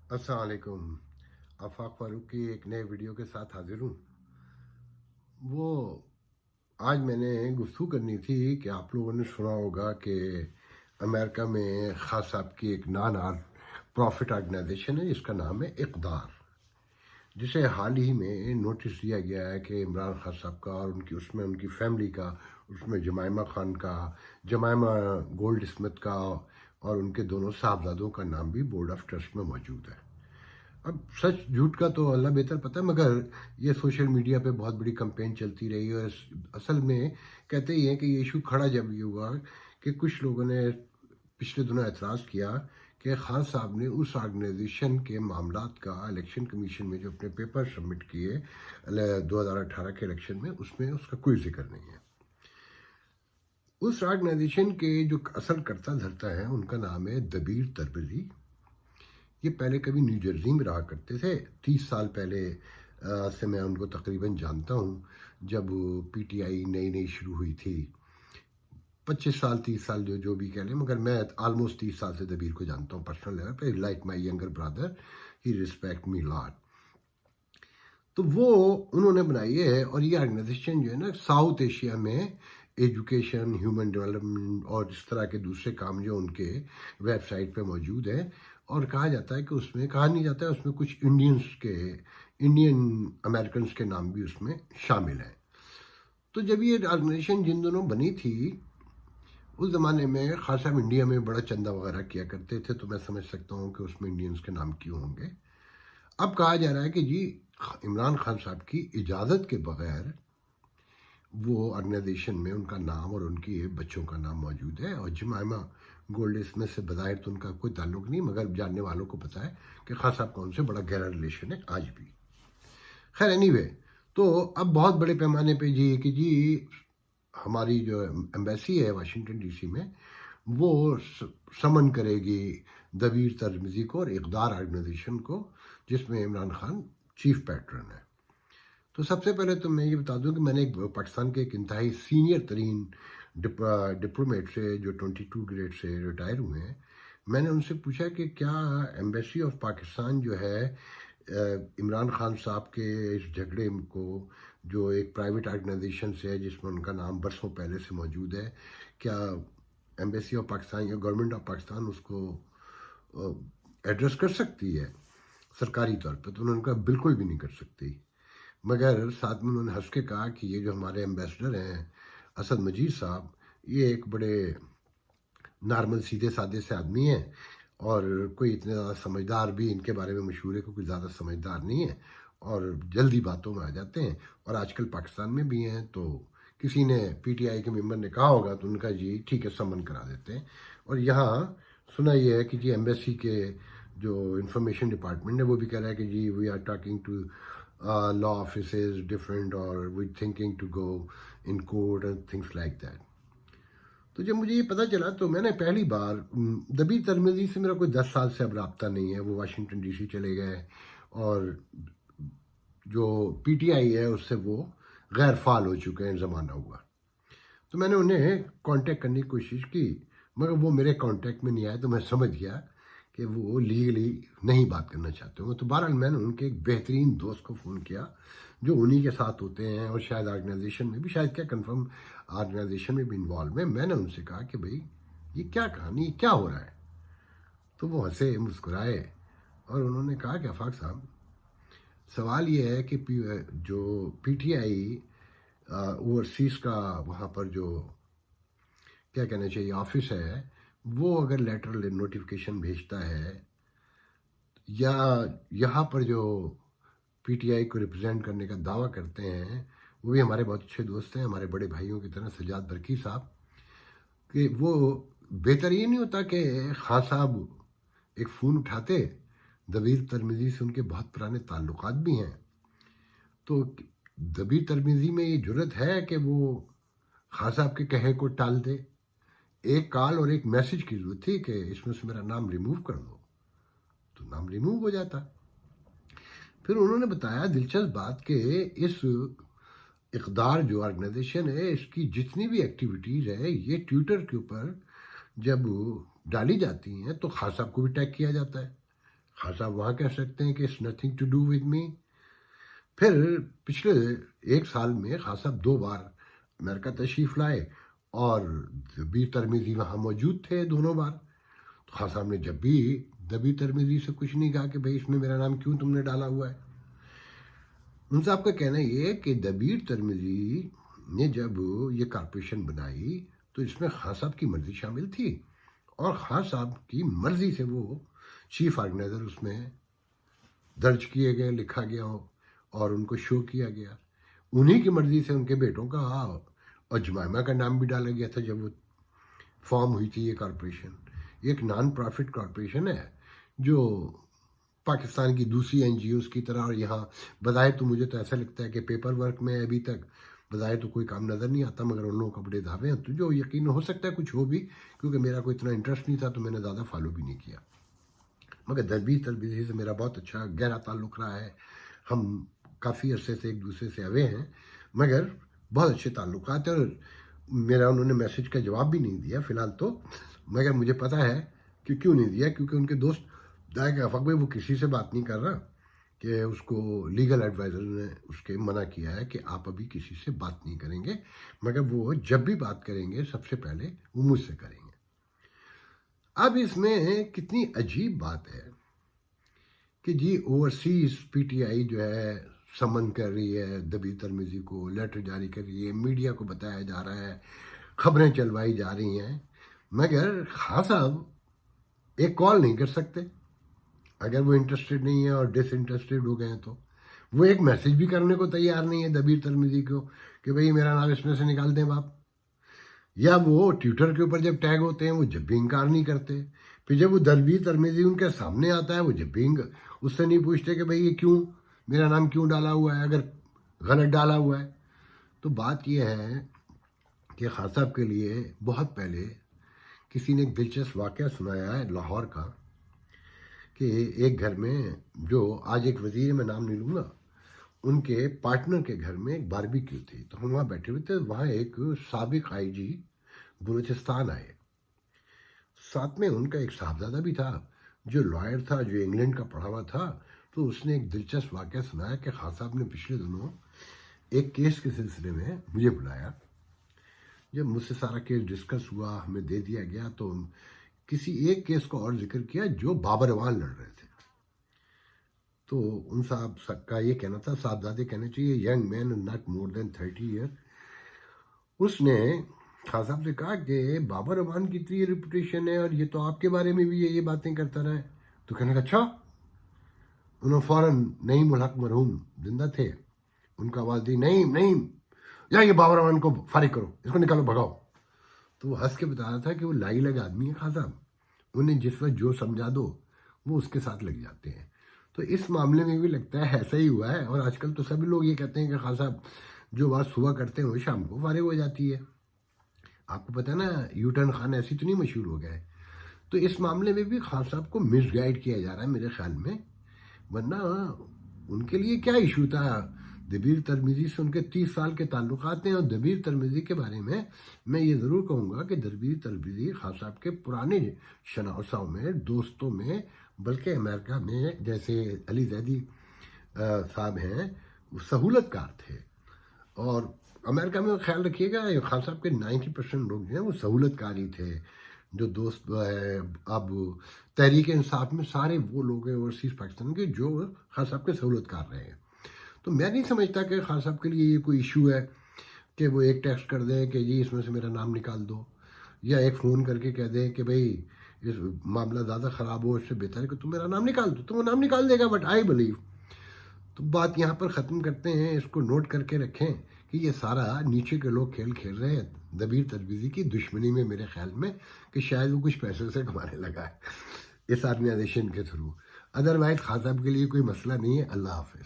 السلام علیکم۔ آفاق فاروق کی ایک نئے ویڈیو کے ساتھ حاضر ہوں۔ وہ آج میں نے گفتگو کرنی تھی کہ آپ لوگوں نے سنا ہوگا کہ امریکہ میں خان صاحب کی ایک نان پروفٹ آرگنائزیشن ہے جس کا نام ہے اقدار، جسے حال ہی میں نوٹس دیا گیا ہے کہ عمران خان صاحب کا اور اس میں ان کی فیملی کا، اس میں جمائمہ خان کا، جمائمہ گولڈ اسمتھ کا اور ان کے دونوں صاحبزادوں کا نام بھی بورڈ آف ٹرسٹ میں موجود ہے۔ اب سچ جھوٹ کا تو اللہ بہتر پتہ ہے، مگر یہ سوشل میڈیا پہ بہت بڑی کمپین چلتی رہی ہے۔ اصل میں کہتے ہی ہیں کہ یہ ایشو کھڑا جب یہ ہوا کہ کچھ لوگوں نے پچھلے دنوں اعتراض کیا کہ خان صاحب نے اس آرگنائزیشن کے معاملات کا الیکشن کمیشن میں جو اپنے پیپر سبمٹ کیے 2018 کے الیکشن میں، اس میں اس کا کوئی ذکر نہیں ہے۔ اس آرگنائزیشن کے جو اصل کرتا دھرتا ہے ان کا نام ہے دبیر تربزی۔ یہ پہلے کبھی نیو جرسی میں رہا کرتے تھے، 30 سال پہلے سے میں ان کو تقریباً جانتا ہوں، جب پی ٹی آئی نئی شروع ہوئی تھی۔ 25 سال 30 سال جو بھی کہہ لیں، مگر میں آلموسٹ 30 سال سے دبیر کو جانتا ہوں پرسنل لیول پہ، like my younger brother, he respect me lot. تو وہ انہوں نے بنائی ہے، اور یہ آرگنائزیشن جو ہے نا ساؤتھ ایشیا میں ایجوکیشن، ہیومن ڈیولپمنٹ اور اس طرح کے دوسرے کام جو ان کے ویب سائٹ پہ موجود ہے، اور کہا جاتا ہے کہ اس میں کہا نہیں جاتا ہے اس میں کچھ انڈین امریکنز کے نام بھی اس میں شامل ہیں۔ تو جب یہ آرگنائزیشن جن دنوں بنی تھی، اس زمانے میں خان صاحب انڈیا میں بڑا چندہ وغیرہ کیا کرتے تھے، تو میں سمجھ سکتا ہوں کہ اس میں انڈینز کے نام کیوں ہوں گے۔ اب کہا جا رہا ہے کہ جی عمران خان صاحب کی اجازت کے بغیر وہ آرگنائزیشن میں ان کا نام اور ان کی بچوں کا نام موجود ہے، اور جمائمہ گولڈ اس میں سے بظاہر تو ان کا کوئی تعلق نہیں، مگر جاننے والوں کو پتہ ہے کہ خان صاحب کا ان سے بڑا گہرا ریلیشن ہے آج بھی۔ خیر اینی وے، تو اب بہت بڑے پیمانے پہ کہ جی ہماری جو ایمبیسی ہے واشنگٹن ڈی سی میں، وہ سمن کرے گی دبیر ترمزی کو اور اقدار آرگنائزیشن کو، جس میں عمران خان چیف پیٹرن ہے۔ تو سب سے پہلے تو میں یہ بتا دوں کہ میں نے پاکستان کے ایک انتہائی سینئر ترین ڈپلومیٹ سے، جو 22 گریڈ سے ریٹائر ہوئے ہیں، میں نے ان سے پوچھا کہ کیا ایمبیسی آف پاکستان جو ہے عمران خان صاحب کے اس جھگڑے کو، جو ایک پرائیویٹ آرگنائزیشن سے ہے جس میں ان کا نام برسوں پہلے سے موجود ہے، کیا ایمبیسی آف پاکستان یا گورنمنٹ آف پاکستان اس کو ایڈریس کر سکتی ہے سرکاری طور پہ؟ تو انہوں نے کہا بالکل بھی نہیں کر سکتی، مگر ساتھ میں انہوں نے ہنس کے کہا کہ یہ جو ہمارے ایمبیسڈر ہیں اسد مجید صاحب، یہ ایک بڑے نارمل سیدھے سادے سے آدمی ہیں، اور کوئی اتنے زیادہ سمجھدار بھی ان کے بارے میں مشہور ہے کہ کوئی زیادہ سمجھدار نہیں ہے، اور جلدی باتوں میں آ جاتے ہیں، اور آج کل پاکستان میں بھی ہیں۔ تو کسی نے پی ٹی آئی کے ممبر نے کہا ہوگا تو ان کا جی ٹھیک ہے سمن کرا دیتے ہیں۔ اور یہاں سنا یہ ہے کہ جی ایمبیسی کے جو انفارمیشن ڈپارٹمنٹ ہے وہ بھی کہہ رہا ہے کہ جی we are talking to law offices different, اور we thinking to go in court and things like that. تو جب مجھے یہ پتہ چلا تو میں نے پہلی بار دبیر ترمزی سے میرا کوئی 10 سال سے اب رابطہ نہیں ہے، وہ واشنگٹن ڈی سی چلے گئے، اور جو پی ٹی آئی ہے اس سے وہ غیر فعال ہو چکے ہیں، زمانہ ہوا۔ تو میں نے انہیں کانٹیکٹ کرنے کی کوشش کی، مگر وہ میرے کانٹیکٹ میں نہیں آئے، تو میں سمجھ گیا کہ وہ لیگلی نہیں بات کرنا چاہتے ہوں۔ تو بہرحال میں نے ان کے ایک بہترین دوست کو فون کیا جو انہی کے ساتھ ہوتے ہیں، اور شاید آرگنائزیشن میں بھی، شاید کیا کنفرم آرگنائزیشن میں بھی انوالو ہیں۔ میں نے ان سے کہا کہ بھئی یہ کیا کہانی، یہ کیا ہو رہا ہے؟ تو وہ ہنسے مسکرائے، اور انہوں نے کہا کہ آفاق صاحب، سوال یہ ہے کہ جو پی ٹی آئی اوورسیز کا وہاں پر جو کیا کہنا چاہیے آفس ہے، وہ اگر لیٹر نوٹیفیکیشن بھیجتا ہے، یا یہاں پر جو پی ٹی آئی کو ریپرزینٹ کرنے کا دعویٰ کرتے ہیں، وہ بھی ہمارے بہت اچھے دوست ہیں، ہمارے بڑے بھائیوں کی طرح، سجاد برکی صاحب، کہ وہ بہتر یہ نہیں ہوتا کہ خان صاحب ایک فون اٹھاتے؟ دبیر ترمزی سے ان کے بہت پرانے تعلقات بھی ہیں، تو دبیر ترمزی میں یہ جرت ہے کہ وہ خان صاحب کے کہے کو ٹال دے؟ ایک کال اور ایک میسج کی ضرورت تھی کہ اس میں سے میرا نام ریموو کر دو، تو نام ریموو ہو جاتا۔ پھر انہوں نے بتایا دلچسپ بات کہ اس اقدار جو آرگنائزیشن ہے، اس کی جتنی بھی ایکٹیویٹیز ہے، یہ ٹویٹر کے اوپر جب ڈالی جاتی ہیں تو خان صاحب کو بھی ٹیگ کیا جاتا ہے۔ خان صاحب وہاں کہہ سکتے ہیں کہ it's nothing to do with me. پھر پچھلے 1 سال میں خان صاحب 2 بار امریکہ تشریف لائے اور دبیر ترمیزی وہاں موجود تھے دونوں بار. تو خان صاحب نے جب بھی دبیر ترمیزی سے کچھ نہیں کہا کہ بھائی اس میں میرا نام کیوں تم نے ڈالا ہوا ہے. ان صاحب کا کہنا یہ ہے کہ دبیر ترمیزی نے جب یہ کارپوریشن بنائی تو اس میں خان صاحب کی مرضی شامل تھی، اور خان صاحب کی مرضی سے وہ چیف آرگنائزر اس میں درج کیے گئے، لکھا گیا ہو اور ان کو شو کیا گیا. انہی کی مرضی سے ان کے بیٹوں کا اور جمائمہ کا نام بھی ڈالا گیا تھا جب وہ فارم ہوئی تھی یہ کارپوریشن. ایک نان پرافٹ کارپوریشن ہے جو پاکستان کی دوسری این جی اوز کی طرح، اور یہاں بظاہر تو مجھے تو ایسا لگتا ہے کہ پیپر ورک میں ابھی تک بظاہر تو کوئی کام نظر نہیں آتا، مگر ان لوگوں کو بڑے دعوے ہیں، تو جو یقین ہو سکتا ہے کچھ ہو بھی، کیونکہ میرا کوئی اتنا انٹرسٹ نہیں تھا تو میں نے زیادہ فالو بھی نہیں کیا. مگر دبیر ترمیزی سے میرا بہت اچھا گہرا تعلق رہا ہے. ہم کافی عرصے سے ایک دوسرے سے اوے ہیں، مگر بہت اچھے تعلقات ہیں. اور میرا انہوں نے میسج کا جواب بھی نہیں دیا فی الحال تو، مگر مجھے پتہ ہے کہ کیوں نہیں دیا، کیونکہ ان کے دوست دائیں کہ افق بھائی وہ کسی سے بات نہیں کر رہا، کہ اس کو لیگل ایڈوائزر نے اس کے منع کیا ہے کہ آپ ابھی کسی سے بات نہیں کریں گے، مگر وہ جب بھی بات کریں گے سب سے پہلے وہ مجھ سے کریں گے. اب اس میں کتنی عجیب بات ہے کہ جی اوورسیز پی ٹی آئی جو ہے سمن کر رہی ہے دبیر ترمیزی کو، لیٹر جاری کر رہی ہے، میڈیا کو بتایا جا رہا ہے، خبریں چلوائی جا رہی ہیں، مگر خان صاحب ایک کال نہیں کر سکتے. اگر وہ انٹرسٹڈ نہیں ہے اور ڈس انٹرسٹڈ ہو گئے ہیں تو وہ ایک میسج بھی کرنے کو تیار نہیں ہے دبیر ترمیزی کو کہ بھئی میرا نام اس میں سے نکال دیں باپ. یا وہ ٹویٹر کے اوپر جب ٹیگ ہوتے ہیں وہ جب بھی انکار نہیں کرتے. پھر جب وہ دبیر ترمیزی ان کے سامنے آتا ہے وہ جب بھی اس سے نہیں پوچھتے کہ بھئی یہ کیوں میرا نام کیوں ڈالا ہوا ہے اگر غلط ڈالا ہوا ہے. تو بات یہ ہے کہ خان صاحب کے لیے بہت پہلے کسی نے ایک دلچسپ واقعہ سنایا ہے لاہور کا، کہ ایک گھر میں جو آج ایک وزیر میں نام نہیں لوں گا، ان کے پارٹنر کے گھر میں ایک باربیکیو تھی. تو ہم وہاں بیٹھے ہوئے تھے، وہاں ایک سابق آئی جی بلوچستان آئے، ساتھ میں ان کا ایک صاحبزادہ بھی تھا جو لائر تھا، جو انگلینڈ کا پڑھا ہوا تھا. تو اس نے ایک دلچسپ واقعہ سنایا کہ خان صاحب نے پچھلے دنوں ایک کیس کے سلسلے میں مجھے بلایا. جب مجھ سے سارا کیس ڈسکس ہوا، ہمیں دے دیا گیا، تو کسی ایک کیس کو اور ذکر کیا جو بابر اعوان لڑ رہے تھے. تو ان صاحب کا یہ کہنا تھا، صاحبزادے کہنے چاہیے young man not more than 30 year. اس نے خان صاحب سے کہا کہ بابر اعوان کی تو یہ ریپوٹیشن ہے اور یہ تو آپ کے بارے میں بھی یہ باتیں کرتا رہا ہے. تو کہنے کا اچھا. انہوں فوراً نعیم الحق مرحوم زندہ تھے، ان کا آواز دی، نعیم یا یہ بابر اعوان کو فارغ کرو، اس کو نکالو، بھگاؤ. تو وہ ہنس کے بتا رہا تھا کہ وہ لائی لگ آدمی ہے خان صاحب، انہیں جس وقت جو سمجھا دو وہ اس کے ساتھ لگ جاتے ہیں. تو اس معاملے میں بھی لگتا ہے ایسا ہی ہوا ہے. اور آج کل تو سبھی لوگ یہ کہتے ہیں کہ خان صاحب جو بات صبح کرتے ہیں وہ شام کو فارغ ہو جاتی ہے. آپ کو پتہ ہے نا یوٹرن خان ایسی تو نہیں مشہور ہو گئے. تو اس معاملے میں بھی خان صاحب کو مس گائیڈ کیا جا رہا ہے میرے خیال میں، ورنہ ان کے لیے کیا ایشو تھا. دبیر ترمیزی سے ان کے 30 سال کے تعلقات ہیں. اور دبیر ترمیزی کے بارے میں یہ ضرور کہوں گا کہ دبیر ترمیزی خان صاحب کے پرانے شناساؤں میں، دوستوں میں، بلکہ امریکہ میں جیسے علی زیدی صاحب ہیں وہ سہولت کار تھے. اور امریکہ میں خیال رکھیے گا خان صاحب کے 90% لوگ جو ہیں وہ سہولت کار ہی تھے. جو دوست اب تحریک انصاف میں سارے وہ لوگ ہیں اوورسیز پاکستان کے جو خان صاحب کے سہولت کار رہے ہیں. تو میں نہیں سمجھتا کہ خان صاحب کے لیے یہ کوئی ایشو ہے کہ وہ ایک ٹیکسٹ کر دیں کہ جی اس میں سے میرا نام نکال دو، یا ایک فون کر کے کہہ دیں کہ بھئی اس معاملہ زیادہ خراب ہو، اس سے بہتر ہے کہ تم میرا نام نکال دو. تو وہ نام نکال دے گا، بٹ آئی بلیو. تو بات یہاں پر ختم کرتے ہیں. اس کو نوٹ کر کے رکھیں کہ یہ سارا نیچے کے لوگ کھیل رہے ہیں دبیر ترمیزی کی دشمنی میں، میرے خیال میں کہ شاید وہ کچھ پیسے سے کمانے لگا ہے اس آرگنائزیشن کے تھرو. ادروائز خان صاحب کے لیے کوئی مسئلہ نہیں ہے. اللہ حافظ.